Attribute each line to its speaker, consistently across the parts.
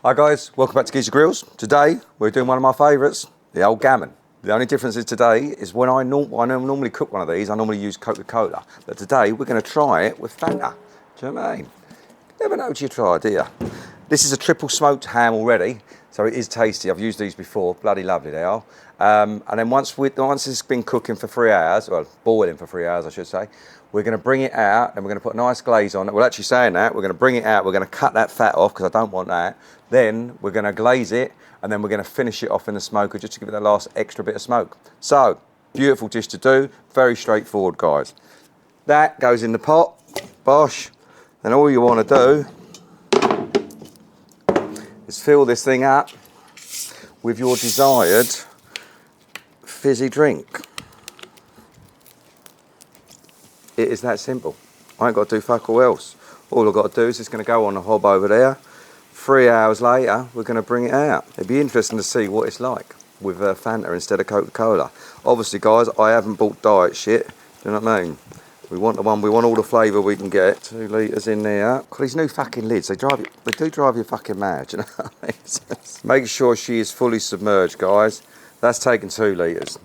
Speaker 1: Hi guys, welcome back to Geezer Grills. Today we're doing one of my favourites, the old Gammon. The only difference is today is when I normally cook one of these, I normally use Coca-Cola. But today we're going to try it with Fanta. Do you know what I mean? Never know till you try, do you? This is a triple smoked ham already, so it is tasty. I've used these before, bloody lovely they are. And then once it's been cooking for 3 hours, well, boiling for 3 hours I should say, we're going to bring it out and we're going to put a nice glaze on it. Well, actually saying that, we're going to bring it out, we're going to cut that fat off because I don't want that. Then we're going to glaze it and then we're going to finish it off in the smoker just to give it that last extra bit of smoke. So, beautiful dish to do, very straightforward guys. That goes in the pot, bosh. Then all you want to do is fill this thing up with your desired fizzy drink. It is that simple. I ain't got to do fuck all else. All I've got to do is it's going to go on the hob over there. 3 hours later, we're going to bring it out. It'd be interesting to see what it's like with Fanta instead of Coca-Cola. Obviously, guys, I haven't bought diet shit. Do you know what I mean? We want the one, we want all the flavour we can get. 2 litres in there. God, these new fucking lids, they do drive you fucking mad, you know what I mean? Make sure she is fully submerged, guys. That's taking 2 litres.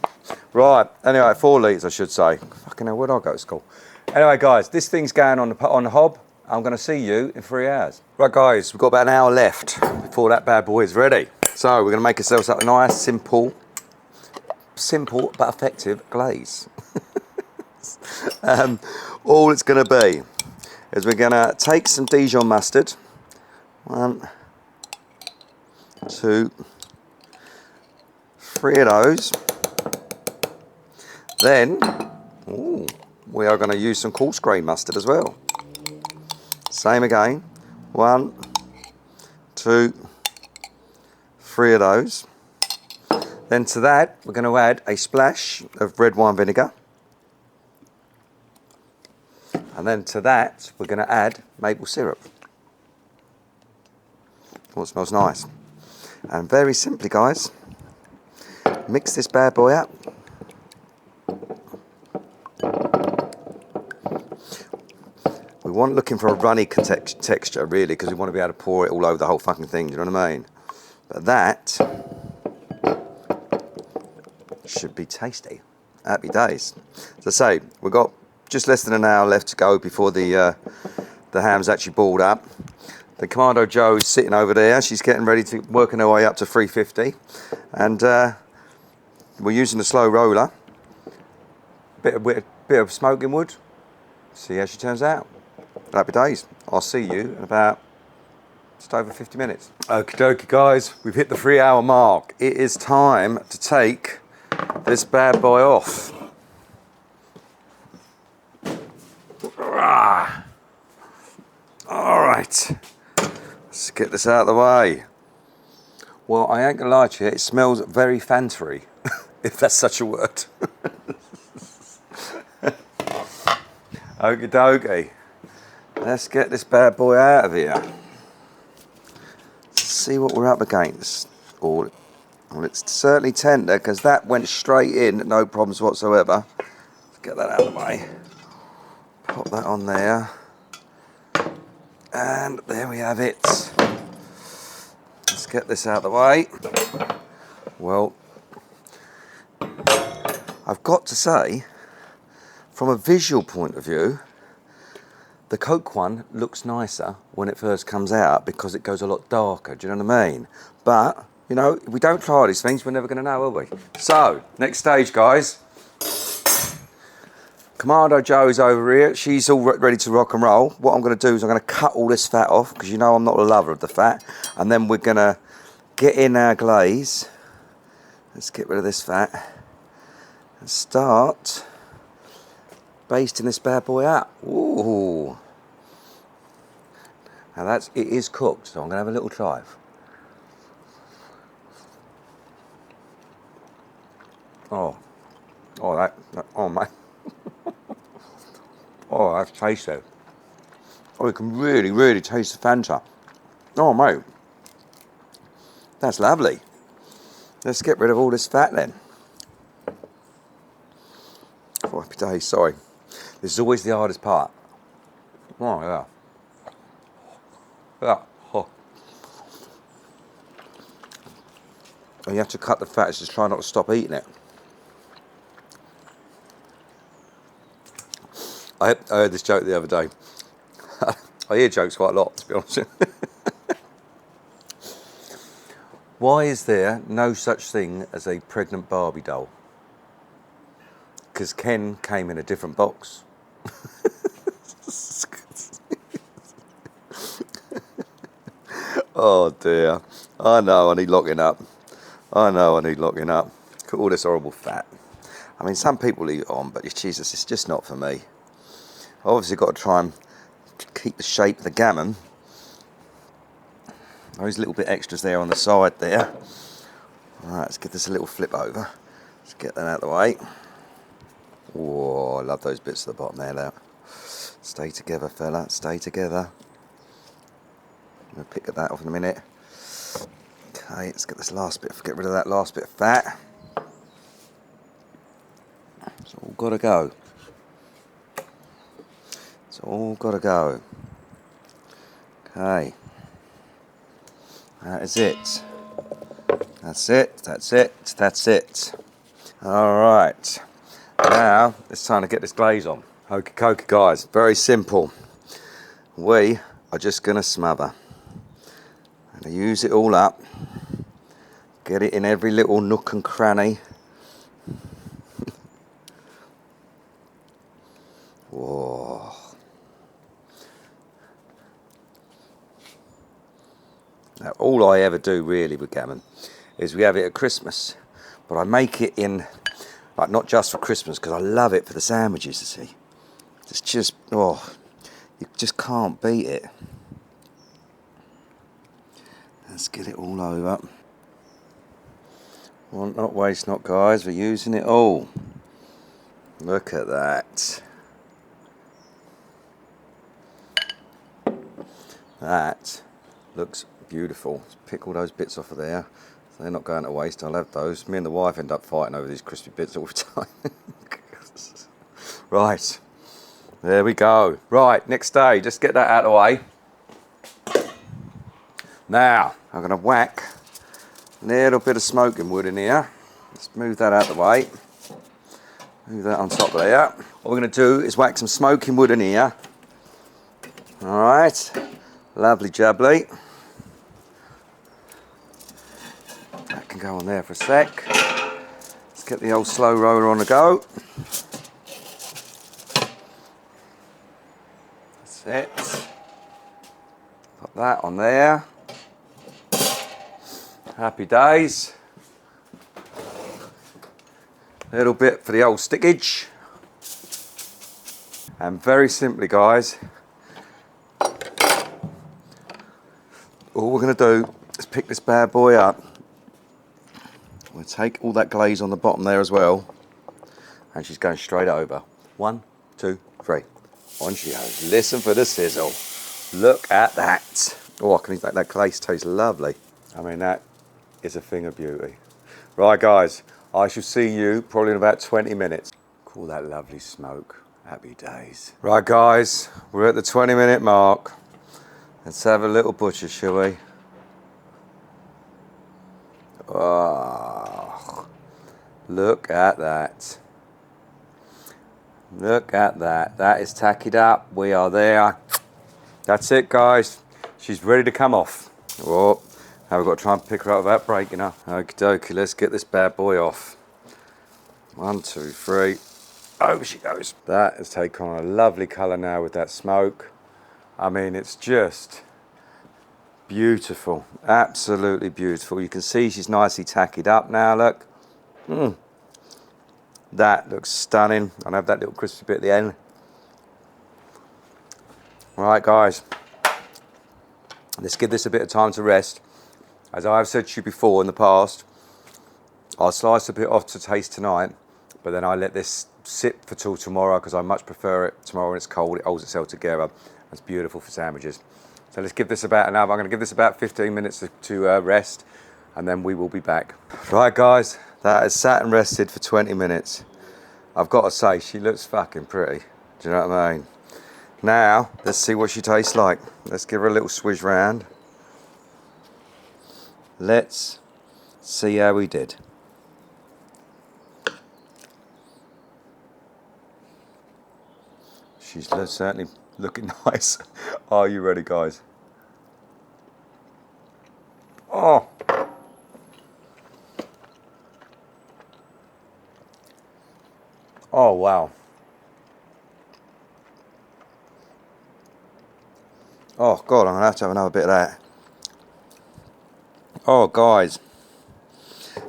Speaker 1: Right, anyway, 4 litres I should say. Fucking hell, where'd I go to school? Anyway, guys, this thing's going on the hob. I'm going to see you in 3 hours. Right, guys, we've got about an hour left before that bad boy is ready. So we're going to make ourselves up a nice, simple but effective glaze. All it's going to be is we're going to take some Dijon mustard. 1, 2, 3 of those. Then, we are going to use some coarse grain mustard as well. Same again. 1, 2, 3 of those. Then to that, we're going to add a splash of red wine vinegar. And then to that, we're going to add maple syrup. Oh, it smells nice. And very simply, guys, mix this bad boy up. We want looking for a runny texture, really, because we want to be able to pour it all over the whole fucking thing, do you know what I mean? But that should be tasty. Happy days. As I say, we've got just less than an hour left to go before the ham's actually boiled up. The Commando Joe is sitting over there. She's getting ready to working her way up to 350, and we're using the slow roller. Bit of smoking wood. See how she turns out. Happy days. I'll see you in about just over 50 minutes. Okie dokie, guys. We've hit the 3 hour mark. It is time to take this bad boy off. All right, let's get this out of the way. Well, I ain't gonna lie to you, it smells very Fanta-y, if that's such a word. Okie dokie, let's get this bad boy out of here. Let's see what we're up against. Well, it's certainly tender because that went straight in, no problems whatsoever. Let's get that out of the way. Pop that on there. And there we have it. Let's get this out of the way. Well, I've got to say, from a visual point of view, the Coke one looks nicer when it first comes out because it goes a lot darker, do you know what I mean? But, you know, if we don't try these things, we're never going to know, are we? So, next stage, guys. Commando Joe is over here. She's all ready to rock and roll. What I'm going to do is I'm going to cut all this fat off because you know I'm not a lover of the fat. And then we're going to get in our glaze. Let's get rid of this fat and start basting this bad boy up. Ooh. Now it is cooked, so I'm going to have a little try. Oh, oh mate. Oh, that's tasty. Oh, you can really, really taste the Fanta. Oh, mate. That's lovely. Let's get rid of all this fat then. Oh, happy days, sorry. This is always the hardest part. Oh, yeah. Yeah. Oh. And you have to cut the fat, just try not to stop eating it. I heard this joke the other day. I hear jokes quite a lot, to be honest. Why is there no such thing as a pregnant Barbie doll? Because Ken came in a different box. Oh dear. I know I need locking up. I know I need locking up. Look at all this horrible fat. I mean, some people eat it on, but Jesus, it's just not for me. I obviously got to try and keep the shape of the gammon. Those little bit extras there on the side there. Alright, let's give this a little flip over. Let's get that out of the way. Whoa, I love those bits at the bottom there, look. Stay together, fella, stay together. I'm going to pick that off in a minute. Okay, let's get this last bit, get rid of that last bit of fat. It's all got to go. It's all got to go. Okay. That is it. That's it, that's it, that's it. Alright. Now, it's time to get this glaze on. Okay, guys, very simple. We are just going to smother. I'm going to use it all up. Get it in every little nook and cranny. Whoa. Now, all I ever do really with gammon is we have it at Christmas, but I make it in, like, not just for Christmas, because I love it for the sandwiches, you see. It's just, oh, you just can't beat it. Let's get it all over. Want not, waste not, guys, we're using it all. Look at that. That looks beautiful. Let's pick all those bits off of there. So they're not going to waste. I'll have those. Me and the wife end up fighting over these crispy bits all the time. Right. There we go. Right, next stage. Just get that out of the way. Now, I'm going to whack a little bit of smoking wood in here. Let's move that out of the way. Move that on top of there. What we're going to do is whack some smoking wood in here. Alright. Lovely jubbly. That can go on there for a sec. Let's get the old slow roller on the go. That's it. Put that on there. Happy days. Little bit for the old stickage. And very simply, guys, all we're going to do is pick this bad boy up. We'll take all that glaze on the bottom there as well. And she's going straight over. 1, 2, 3. On she goes. Listen for the sizzle. Look at that. Oh, I can eat that. That glaze tastes lovely. I mean, that is a thing of beauty. Right, guys, I shall see you probably in about 20 minutes. Call that lovely smoke. Happy days. Right, guys, we're at the 20-minute mark. Let's have a little butcher, shall we? Oh, look at that. Look at that. That is tackied up. We are there. That's it, guys. She's ready to come off. Oh, now we've got to try and pick her up without breaking her. Okie dokie, let's get this bad boy off. 1, 2, 3. Over she goes. That has taken on a lovely colour now with that smoke. I mean, it's just beautiful. Absolutely beautiful. You can see she's nicely tackied up now, look. That looks stunning. I'll have that little crispy bit at the end. Right, guys. Let's give this a bit of time to rest. As I've said to you before in the past, I'll slice a bit off to taste tonight, but then I let this sit for till tomorrow because I much prefer it tomorrow when it's cold. It holds itself together. It's beautiful for sandwiches. So let's give this about I'm going to give this about 15 minutes to rest, and then we will be back. Right, guys, that has sat and rested for 20 minutes. I've got to say, she looks fucking pretty. Do you know what I mean? Now, let's see what she tastes like. Let's give her a little swish round. Let's See how we did. She's certainly looking nice. Are you ready, guys? Oh. Oh, wow. Oh, God, I'm going to have another bit of that. Oh, guys.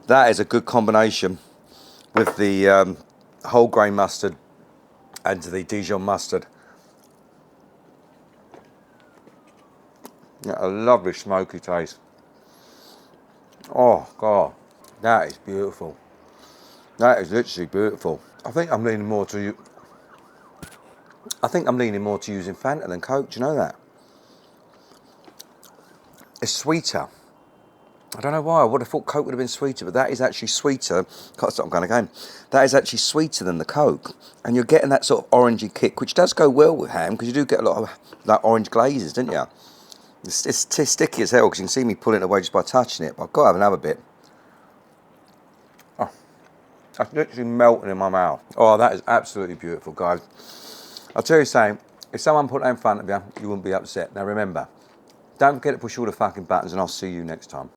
Speaker 1: That is a good combination with the whole grain mustard and the Dijon mustard. Yeah, a lovely smoky taste. Oh, God. That is beautiful. That is literally beautiful. I think I'm leaning more to you. I think I'm leaning more to using Fanta than Coke. Do you know that? It's sweeter. I don't know why. I would have thought Coke would have been sweeter, but that is actually sweeter. Can't stop going again. That is actually sweeter than the Coke, and you're getting that sort of orangey kick, which does go well with ham because you do get a lot of like orange glazes, don't you? It's sticky as hell because you can see me pulling it away just by touching it. But I've got to have another bit. Oh, that's literally melting in my mouth. Oh, that is absolutely beautiful, guys. I'll tell you something. If someone put that in front of you, you wouldn't be upset. Now remember, don't forget to push all the fucking buttons, and I'll see you next time.